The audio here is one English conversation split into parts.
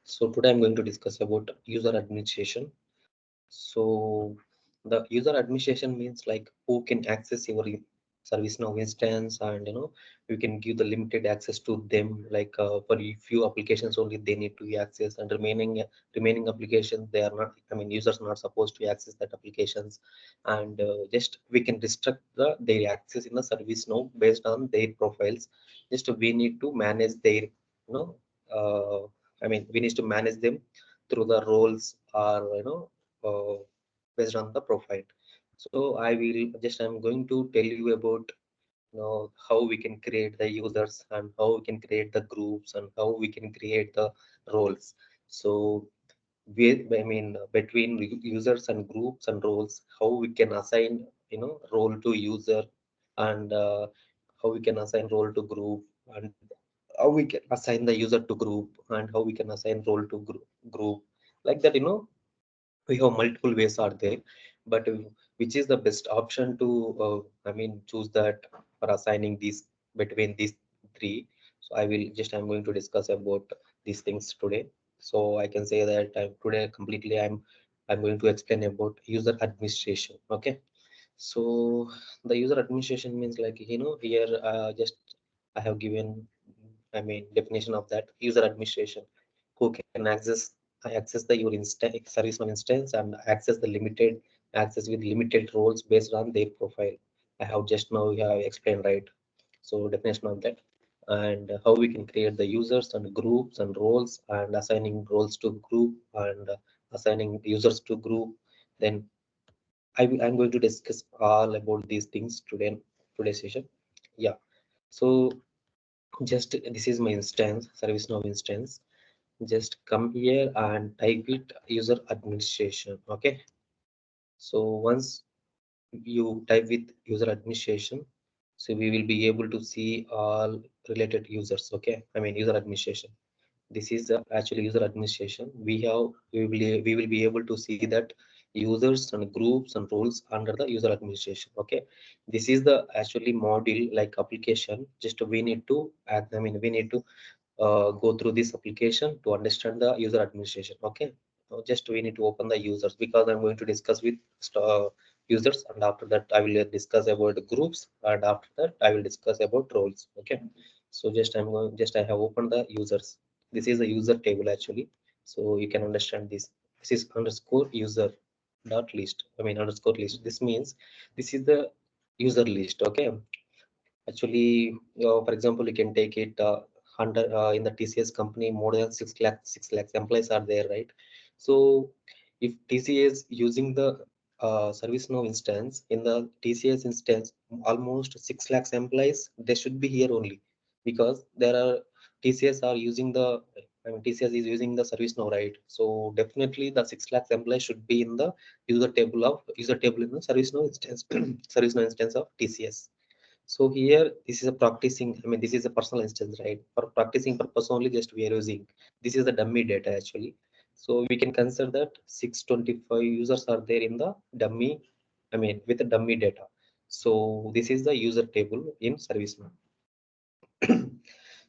So today I'm going to discuss about user administration. So the user administration means like who can access your ServiceNow instance, and you can give the limited access to them. Like for a few applications only they need to access, and remaining applications they are not. I mean users are not supposed to access that applications, and just we can restrict their access in the ServiceNow based on their profiles. Just we need to manage their we need to manage them through the roles or based on the profile. So I'm going to tell you about how we can create the users and how we can create the groups and how we can create the roles. So between users and groups and roles, how we can assign role to user, and how we can assign role to group, and how we can assign the user to group, and how we can assign role to group, like that. We have multiple ways are there, but which is the best option to choose that for assigning these between these three. So I'm going to discuss about these things today. So I can say that today completely I'm going to explain about user administration. Okay. So the user administration means like here just I have given definition of that user administration: who can access the your service now instance and access the limited access with limited roles based on their profile. I have just now explained, right? So definition of that, and how we can create the users and groups and roles, and assigning roles to group, and assigning users to group. Then I'm going to discuss all about these things today, today's session. Yeah. So just this is my instance, ServiceNow instance. Just come here and type it user administration. Okay. So once you type with user administration, so we will be able to see all related users. Okay. User administration. This is actually user administration. We will be able to see that users and groups and roles under the user administration. Okay. This is the actually module like application. Just we need to we need to go through this application to understand the user administration. Okay. So just we need to open the users, because I'm going to discuss with users, and after that I will discuss about the groups, and after that I will discuss about roles. Okay. So just I have opened the users. This is a user table actually. So you can understand this. This is underscore user dot list. Underscore list. This means this is the user list. Okay. Actually, for example, you can take it in the TCS company, more than 6 lakhs employees are there, right? So if TCS using the ServiceNow instance, in the TCS instance, almost 6 lakhs employees, they should be here only, because there are TCS are using the TCS is using the ServiceNow, right? So definitely the 6 lakhs employees should be in the user table in the ServiceNow instance, ServiceNow instance of TCS. So here, this is a practicing, this is a personal instance, right? For practicing purpose only, just we are using. This is the dummy data actually. So we can consider that 625 users are there in the dummy, with the dummy data. So this is the user table in ServiceNow.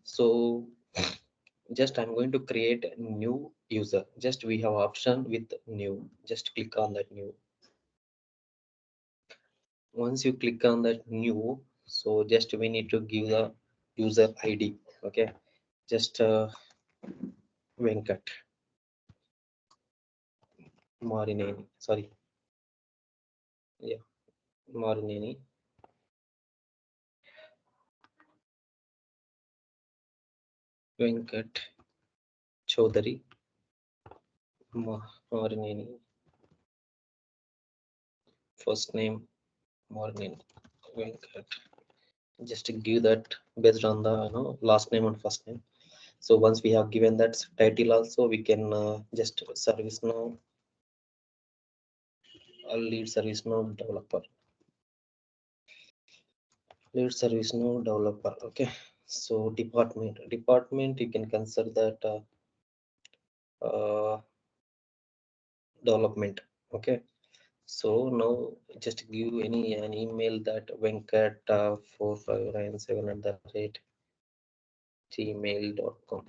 So just I'm going to create a new user. Just we have option with new. Just click on that new. Once you click on that new, so just we need to give the user ID. Okay. Just Venkat Marineni. Sorry, yeah, Marineni Venkat Chaudhary Marineni. First name Marineni Venkat. Just to give that based on the last name and first name. So once we have given that title, also we can just service now lead service now developer. Lead service now developer. Okay. So department you can consider that development. Okay. So now just give an email that Venkat 4597 at the rate gmail.com.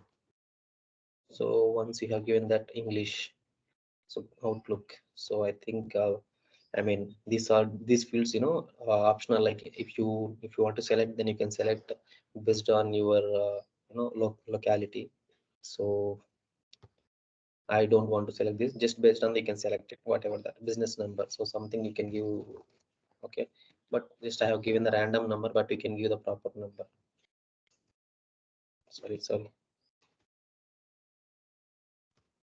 So once you have given that English, so Outlook. So I think I mean these fields, optional. Like if you want to select, then you can select based on your locality. So I don't want to select this. Just based on, you can select it, whatever the business number. So something you can give, okay. But just I have given the random number, but you can give the proper number. Sorry.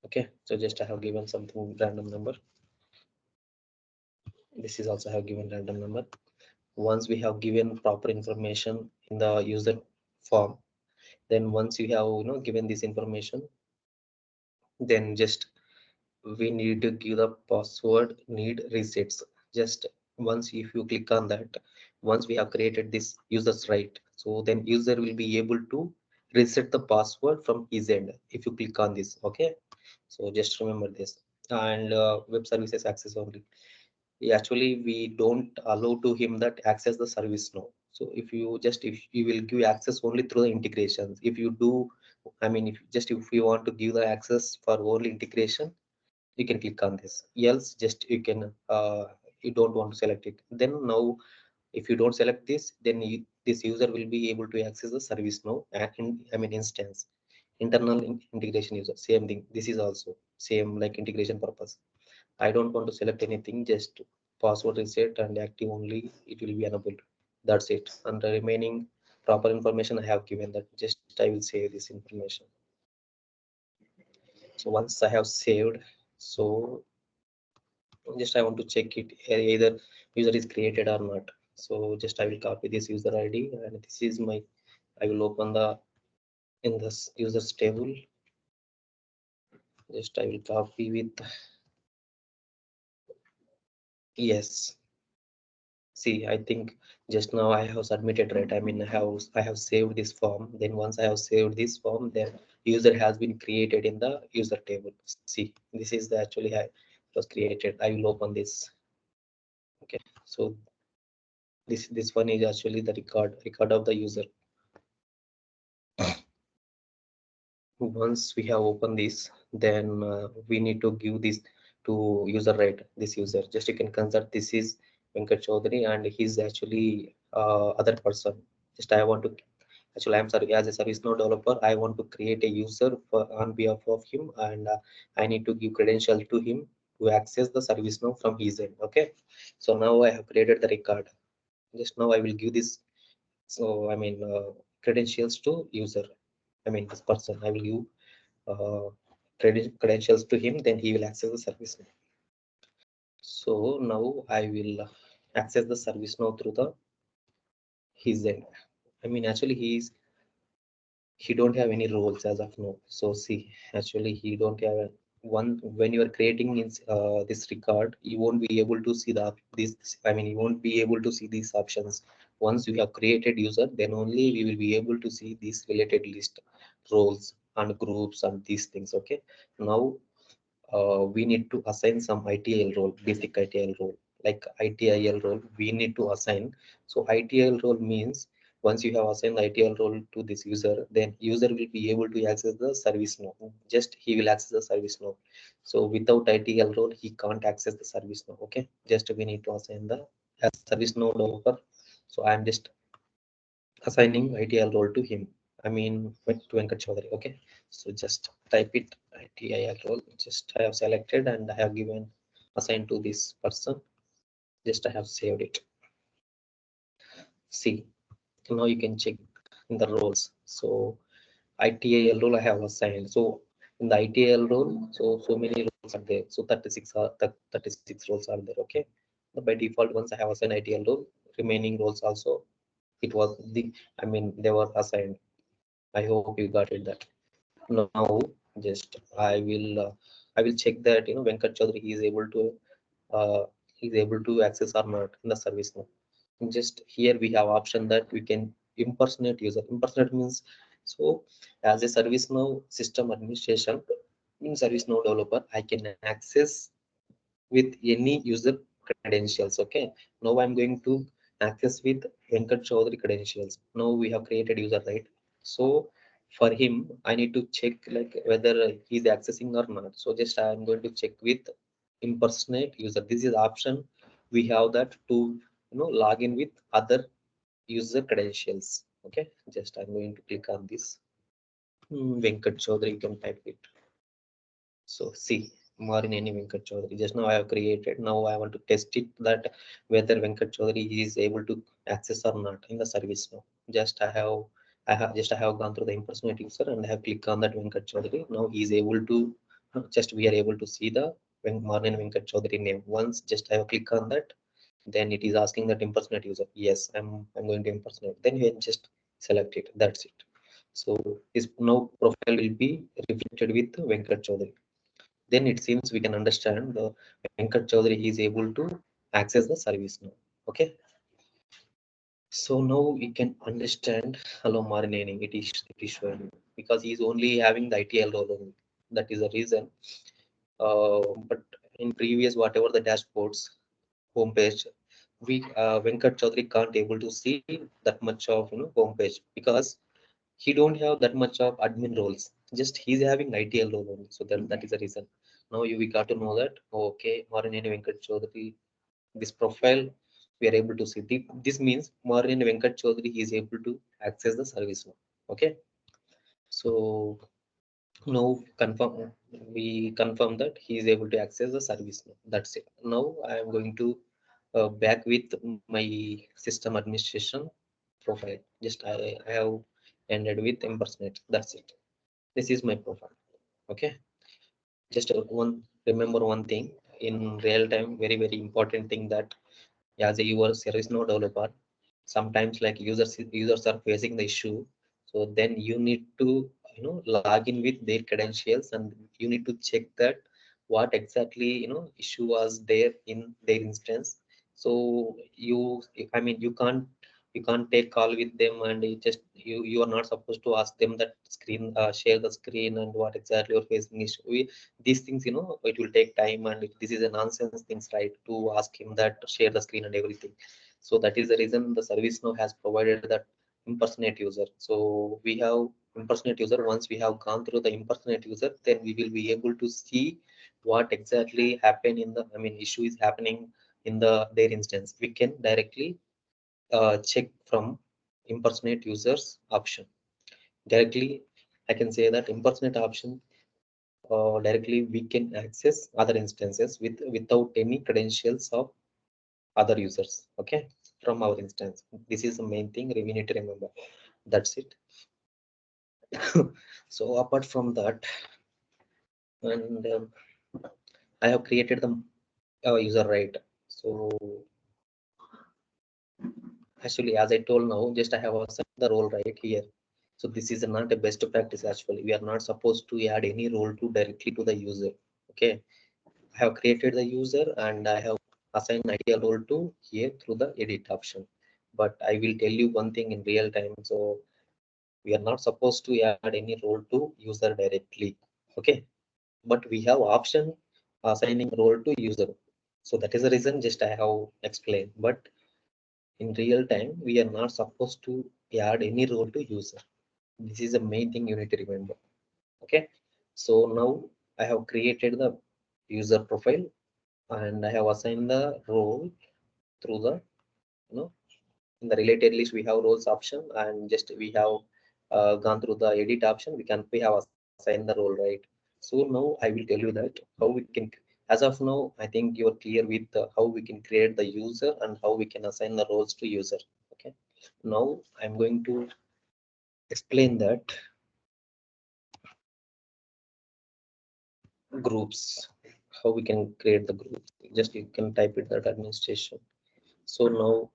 Okay. So just I have given something random number. This is also have given random number. Once we have given proper information in the user form, then once you have given this information, then just we need to give the password need resets. Just once if you click on that, once we have created this users right, so then user will be able to reset the password from his end if you click on this. Okay, so just remember this. And web services access only. Actually, we don't allow to him that access the service now. So if you will give access only through the integrations. If you do, I mean, if you want to give the access for only integration, you can click on this. Else, just you can you don't want to select it. Then now, if you don't select this, then this user will be able to access the service now. I mean, instance internal integration user, same thing. This is also same like integration purpose. I don't want to select anything, just password reset and active only, it will be enabled. That's it. And the remaining proper information I have given that, just I will save this information. So once I have saved, so just I want to check it either user is created or not. So just I will copy this user ID, and this is my, I will open the in this users table. Just I will copy with, yes. See, I think just now I have submitted, right? I mean, I have saved this form. Then once I have saved this form, then user has been created in the user table. See, this is the actually I was created. I will open this. Okay, so this one is actually the record of the user. Once we have opened this, then we need to give this to user, right? This user, just you can consider this is Venkat Chaudhary, and he's actually other person. Just I want to, actually I'm sorry, as a service node developer, I want to create a user on behalf of him, and I need to give credential to him to access the service node from his end. Okay, so now I have created the record. Just now I will give this, so I mean credentials to user, I mean this person, I will give uh, credentials to him, then he will access the service now. So now I will access the service now through the his end. I mean, actually he don't have any roles as of now. So see, actually he don't have one. When you are creating this record, you won't be able to see this. I mean, you won't be able to see these options. Once you have created user, then only we will be able to see these related list, roles and groups and these things. Okay, now we need to assign some ITIL role, basic ITIL role, like ITIL role we need to assign. So ITIL role means once you have assigned the ITIL role to this user, then user will be able to access the service node. Just he will access the service node. So without ITIL role, he can't access the service node. Okay, just we need to assign the as service node developer. So I'm just assigning ITIL role to him. I mean to Venkat Chaudhary. Okay, so just type it ITIL role. Just I have selected and I have given assigned to this person. Just I have saved it. See, now you can check in the roles. So ITIL role I have assigned. So in the ITIL role, so many roles are there. So 36 roles are there. Okay, but by default, once I have assigned ITIL role, remaining roles also it was the, I mean they were assigned. I hope you got it that. Now just I will check that Venkat Chaudhary is able to access or not in the service now. Just here we have option that we can impersonate user. Impersonate means, so as a service now system administration in service now developer, I can access with any user credentials. Okay, now I'm going to access with Venkat Chaudhary credentials. Now we have created user, right? So for him, I need to check like whether he's accessing or not. So just I'm going to check with impersonate user. This is option. We have that to log in with other user credentials. Okay, just I'm going to click on this. Venkat Chaudhary, you can type it. So see, Marineni Venkat Chaudhary. Just now I have created. Now I want to test it that whether Venkat Chaudhary is able to access or not in the service now. Just I have gone through the impersonate user and I have clicked on that Venkat Chaudhary. Now he is able to just we are able to see the Marineni Venkat Chaudhary name. Once just I have clicked on that, then it is asking that impersonate user. Yes, I'm going to impersonate. Then you just select it. That's it. So his now profile will be reflected with Venkat Chaudhary. Then it seems we can understand the Venkat Chaudhary is able to access the service now. Okay. So now we can understand hello Marineni. It is showing because he's only having the ITL role only. That is the reason. But in previous whatever the dashboards homepage, we Venkat Chaudhary can't able to see that much of homepage because he don't have that much of admin roles. Just he's having ITL role only. So that is the reason. Now we got to know that okay, Marineni Venkat Chaudhary, this profile we are able to see. This means Marineni Venkat Chaudhary is able to access the service now. Okay, so now we confirm that he is able to access the service now. That's it. Now I am going to back with my system administration profile. Just I have ended with impersonate. That's it. This is my profile. Okay, just one remember one thing in real time, very important thing, that as a your service no developer, sometimes like users are facing the issue. So then you need to log in with their credentials and you need to check that what exactly issue was there in their instance. So you, I mean, you can't take call with them and you are not supposed to ask them that screen, share the screen and what exactly you're facing issue. These things, it will take time and this is a nonsense things, right, to ask him that share the screen and everything. So that is the reason the service now has provided that impersonate user. So we have impersonate user. Once we have gone through the impersonate user, then we will be able to see what exactly happened in the, I mean, issue is happening in their instance. We can directly check from impersonate users option. Directly, I can say that impersonate option, directly we can access other instances without any credentials of other users. Okay, from our instance. This is the main thing we need to remember. That's it. So apart from that, and I have created the user, right. So actually, as I told now, just I have assigned the role right here. So this is not a best practice. Actually, we are not supposed to add any role to directly to the user. Okay, I have created the user and I have assigned ideal role to here through the edit option. But I will tell you one thing in real time. So we are not supposed to add any role to user directly. Okay, but we have option assigning role to user. So that is the reason just I have explained. But in real time, we are not supposed to add any role to user. This is the main thing you need to remember. Okay, so now I have created the user profile and I have assigned the role through the in the related list we have roles option, and just we have gone through the edit option. We have assigned the role, right. So now I will tell you that how we can, as of now I think you are clear with how we can create the user and how we can assign the roles to user. Okay, now I'm going to explain that groups, how we can create the groups. Just you can type it that administration. So now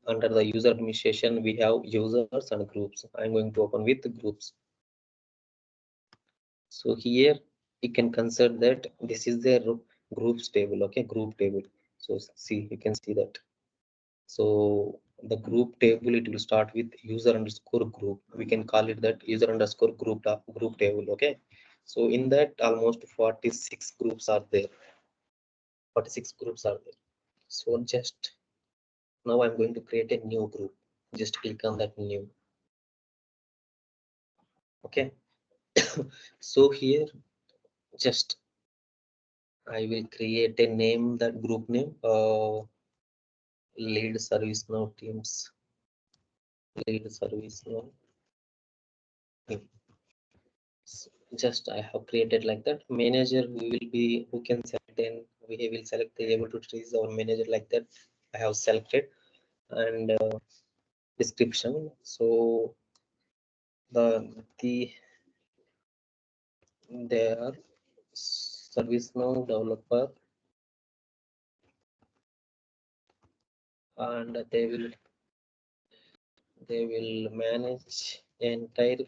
under the user administration we have users and groups. I'm going to open with groups. So here you can consider that this is the groups table. Okay, group table. So see, you can see that. So the group table, it will start with user underscore group. We can call it that user underscore group table. Okay, so in that almost 46 groups are there. 46 groups are there. So just now I'm going to create a new group. Just click on that new. Okay. So here just I will create a name, that group name, lead service now teams, lead service now team. Just I have created like that. Manager who will be, who can select, and we will select the able to choose our manager like that. I have selected. And description. So the they are ServiceNow developer, and they will manage entire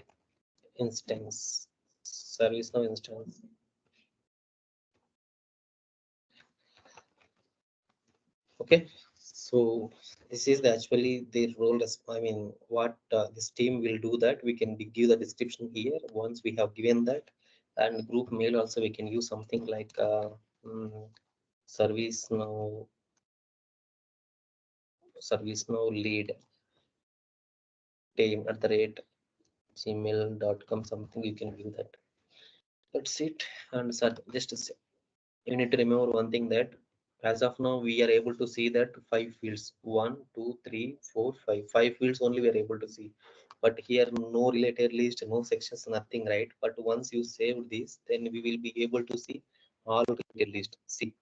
instance, ServiceNow instance. Okay, so this is actually the role. I mean, what this team will do, that we can give the description here. Once we have given that, and group mail also we can use something like ServiceNow lead team at the rate gmail.com, something you can give that. That's it. And sir, just you need to remember one thing, that as of now we are able to see that 5 fields, 1 2 3 4 5 fields only we are able to see. But here no related list, no sections, nothing, right? But once you save this, then we will be able to see all related list. See,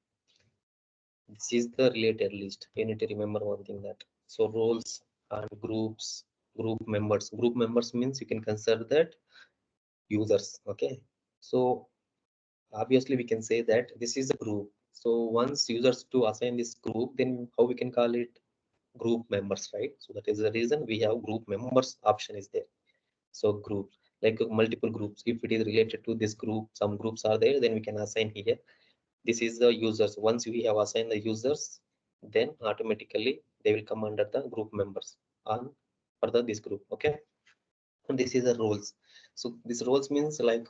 this is the related list. You need to remember one thing, that so roles and groups, group members means you can consider that users. Okay, so obviously we can say that this is a group. So once users to assign this group, then how we can call it group members, right? So that is the reason we have group members option is there. So groups, like multiple groups, if it is related to this group, some groups are there, then we can assign here. This is the users. Once we have assigned the users, then automatically they will come under the group members on for this group. Okay, and this is the roles. So this roles means like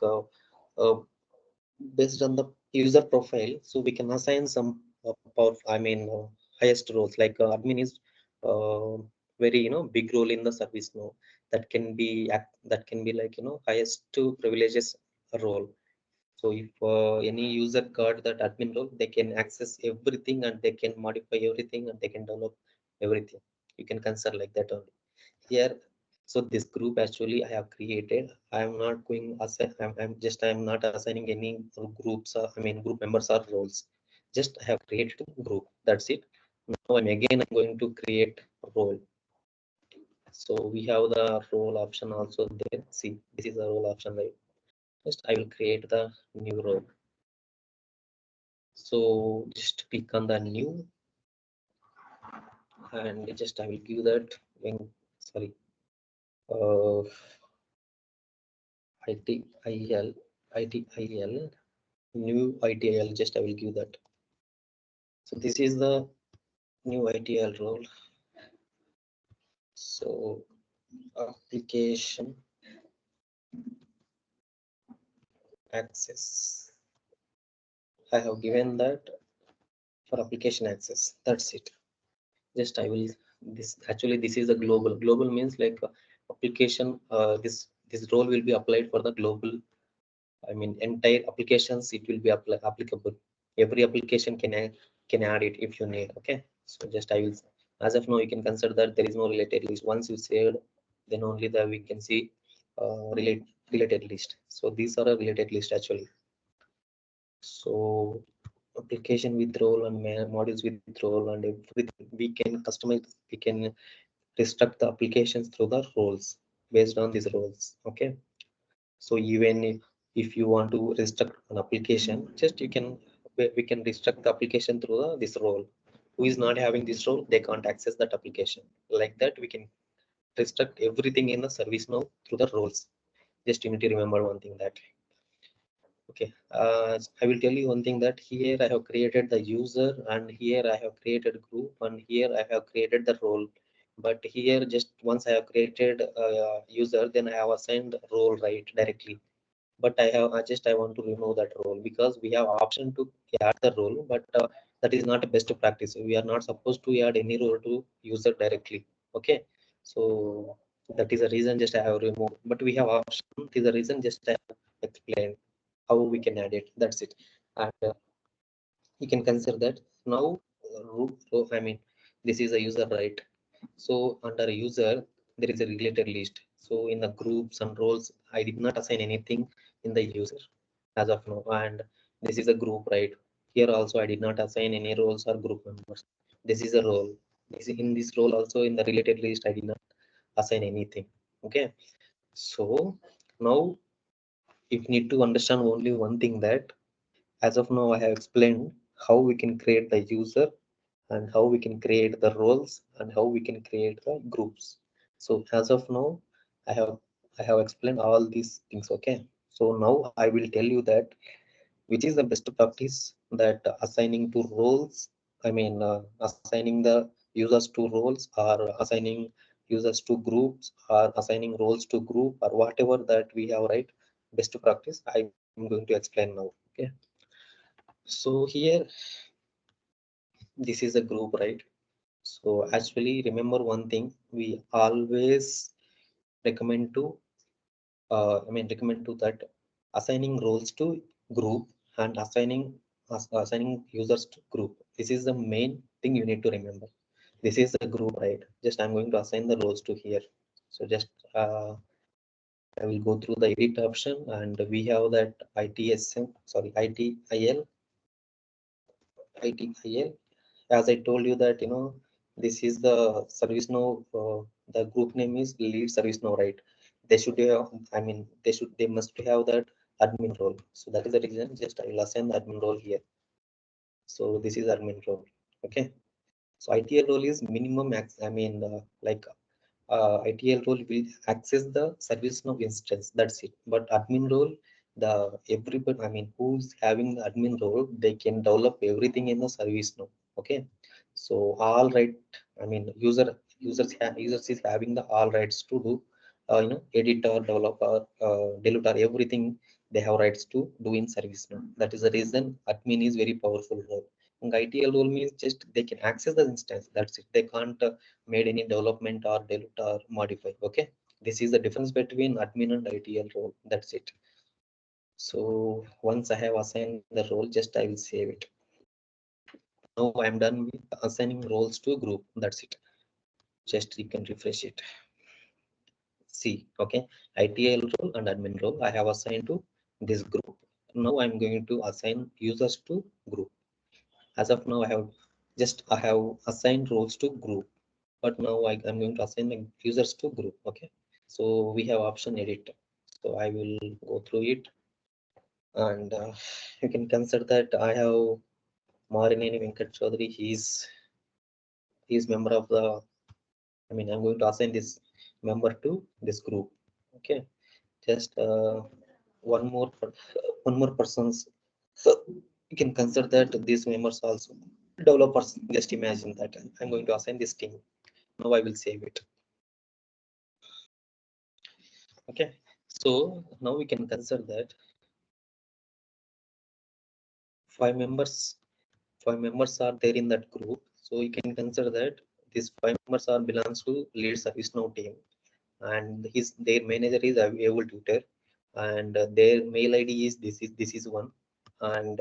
based on the user profile, so we can assign some power, I mean highest roles, like admin is uh, very big role in the service now, that can be that can be like highest to privileges role. So if any user got that admin role, they can access everything and they can modify everything and they can develop everything. You can consider like that only here. So this group actually I have created. I'm not going assign, I'm not assigning any groups, I mean group members or roles. Just I have created a group, that's it. Now I'm going to create a role. So we have the role option also there. See, this is the role option, right? Just I will create the new role. So just click on the new, and just I will give that when, sorry, uh ITIL, ITIL, new ITIL, just I will give that. So this is the new ITIL role. So application access, I have given that for application access. That's it. Just I will, this actually this is a global means like application, this role will be applied for the global, I mean entire applications, it will be applicable. Every application can add it if you need. Okay, so just I will, as of now you can consider that there is no related list. Once you saved, then only the we can see related list. So these are a related list actually. So application with role and modules with role and everything we can customize, we can restrict the applications through the roles, based on these roles. Okay, so even if you want to restrict an application, just you can, we can restrict the application through this role. Who is not having this role, they can't access that application. Like that we can restrict everything in the service now through the roles. Just you need to remember one thing, that okay, I will tell you one thing, that here I have created the user, and here I have created group, and here I have created the role. But here just once I have created user, then I have assigned role right directly. But I want to remove that role, because we have option to add the role, but that is not a best practice. We are not supposed to add any role to user directly. Okay, so That is the reason just I have removed, but we have option. That is the reason just I have explained how we can add it. That's it. And you can consider that now root row, I mean, this is a user, right? So under user there is a related list. So in the groups and roles I did not assign anything in the user as of now, and this is a group, right? Here also I did not assign any roles or group members. This is a role. In this role also in the related list I did not assign anything. Okay, so now you need to understand only one thing, that as of now I have explained how we can create the user and how we can create the roles and how we can create the groups. So as of now I have explained all these things. Okay, so now I will tell you that which is the best practice, that assigning to roles, I mean assigning the users to roles, or assigning users to groups, or assigning roles to group, or whatever that we have, right? Best practice I'm going to explain now. Okay, so here this is a group, right? So actually remember one thing, we always recommend to recommend to that assigning roles to group and assigning users to group. This is the main thing you need to remember. This is the group, right? Just I'm going to assign the roles to here. So just I will go through the edit option, and we have that ITSM, sorry, ITIL. As I told you that, this is the service now. The group name is lead service now, right? They should have, I mean, they must have that admin role. So that is the reason just I will assign the admin role here. So this is admin role. Okay, so ITL role is minimum I mean like ITL role will access the service now instance. That's it. But admin role, the everybody, I mean, who's having the admin role, they can develop everything in the service now. Okay, so all right, I mean, users is having the all rights to do, editor, developer, delete, or everything they have rights to do in service now. That is the reason admin is very powerful role. And ITL role means just they can access the instance. That's it. They can't made any development or delete or modify. Okay, this is the difference between admin and ITL role. That's it. So once I have assigned the role, just I will save it. Now I'm done with assigning roles to a group. That's it. Just you can refresh it. See, okay, ITL role and admin role I have assigned to this group. Now I'm going to assign users to group. As of now I have assigned roles to group, but now I'm going to assign my users to group. Okay, so we have option edit. So I will go through it, and you can consider that I have Marineni Venkat Chaudhary. He's member of the, I mean, I'm going to assign this member to this group. Okay, just one more persons. So you can consider that these members also developers. Just imagine that I'm going to assign this team. Now I will save it. Okay, so now we can consider that five members five members are there in that group. So you can consider that these five members are belongs to lead service now team, and their manager is able tutor, and their mail ID is this is one. And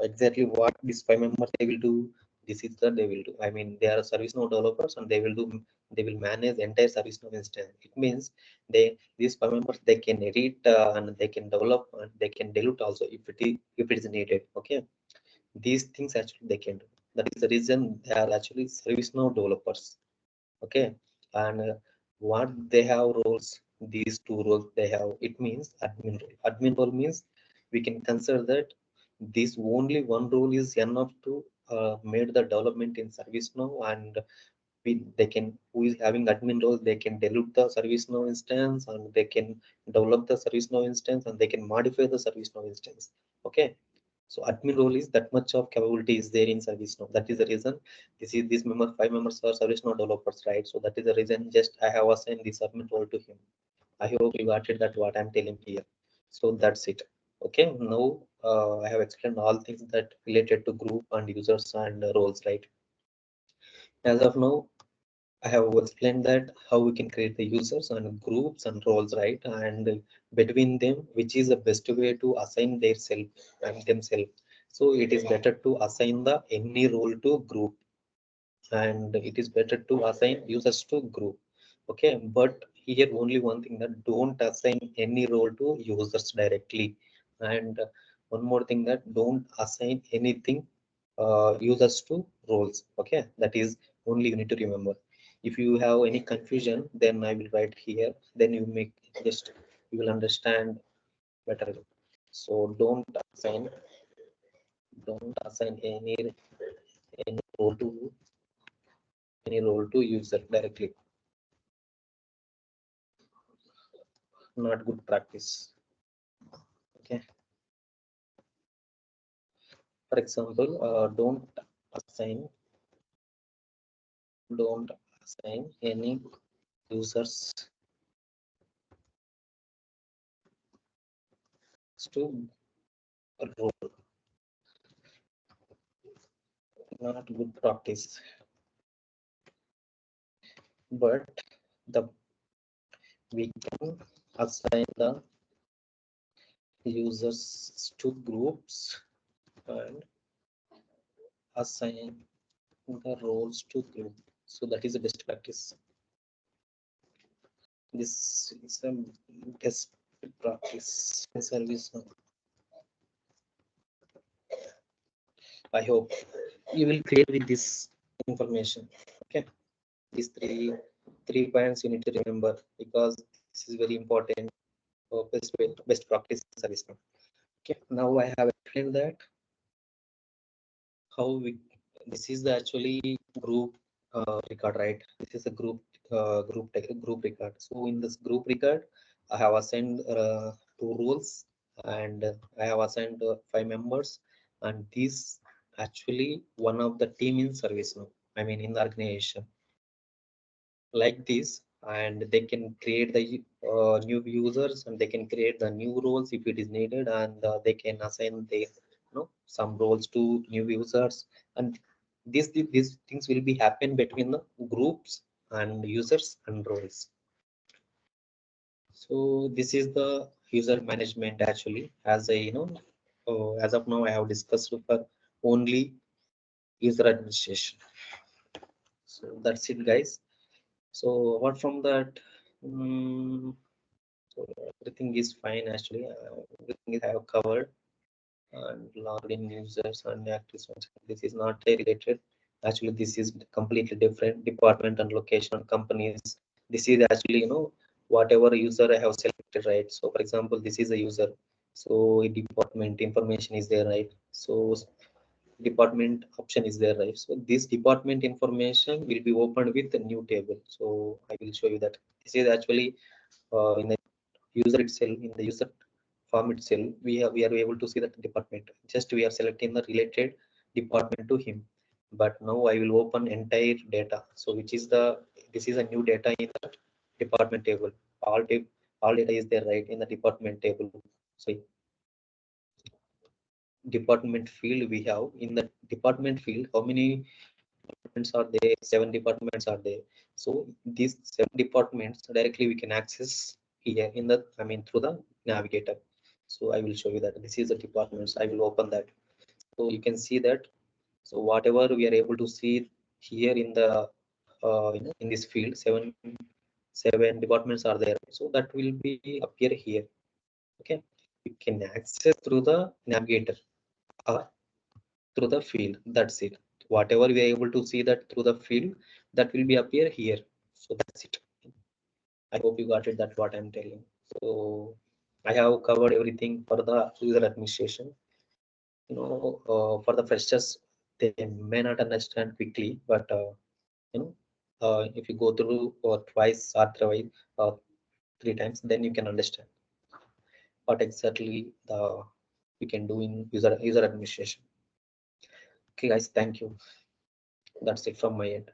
exactly what these five members they will do, this is that they will do, I mean, they are service now developers, and they will manage entire service now instance. It means these five members they can edit, and they can develop, and they can delete also if it is needed. Okay, these things actually they can do. That is the reason they are actually service now developers. Okay, and what they have roles, these two roles they have, it means admin role means we can consider that this only one role is enough to made the development in service now. And they can, who is having admin role, they can delete the service now instance, and they can develop the service now instance, and they can modify the service now instance. Okay, so admin role is that much of capability is there in service now. That is the reason this member, five members are service now developers, right? So that is the reason just I have assigned this admin role to him. I hope you got it that what I'm telling here. So that's it. Okay, now I have explained all things that related to group and users and roles, right? As of now I have explained that how we can create the users and groups and roles, right? And between them, which is the best way to assign their self and themselves. So it is better to assign the any role to group, and it is better to assign users to group. Okay, but here only one thing, that don't assign any role to users directly. And one more thing, that don't assign anything users to roles. Okay, that is only you need to remember. If you have any confusion, then I will write here, then you make just you will understand better. So don't assign any role to user directly. Not good practice. Okay, for example, assign don't assign any users to role. Not good practice, but the we can assign the users to groups and assign the roles to group. So that is the best practice. This is a best practice in service. I hope you will clear with this information. Okay, these three points you need to remember, because this is very important for best practice in service now. Okay, now I have explained that how we, this is the actually group record, right? This is a group record. So in this group record, I have assigned two roles, and I have assigned five members, and this actually one of the team in service now, I mean in the organization, like this. And they can create the new users, and they can create the new roles if it is needed, and they can assign the some roles to new users. And these things will be happen between the groups and users and roles. So this is the user management actually, as a as of now I have discussed for only user administration. So that's it, guys. So apart from that, so everything is fine actually. Everything is I have covered, and logged in users and active ones. This is not related. Actually, this is completely different department and location and companies. This is actually whatever user I have selected, right? So for example, this is a user. So a department information is there, right? So department option is there, right? So this department information will be opened with a new table. So I will show you that. This is actually in the user itself, in the user form itself, we are able to see that department. Just we are selecting the related department to him. But now I will open entire data. So which is the, this is a new data in the department table. All data is there, right, in the department table. So department field, we have in the department field how many departments are there? Seven departments are there. So these seven departments directly we can access here in the, I mean through the navigator. So I will show you that this is the departments. I will open that. So you can see that. So whatever we are able to see here in the in this field, seven departments are there. So that will be appear here. Okay, you can access through the navigator or through the field. That's it. Whatever we are able to see that through the field, that will be appear here. So that's it. I hope you got it. That's what I'm telling. So I have covered everything for the user administration. For the freshers, they may not understand quickly, but if you go through twice or thrice, three times, then you can understand what exactly the we can do in user administration. Okay, guys, thank you. That's it from my end.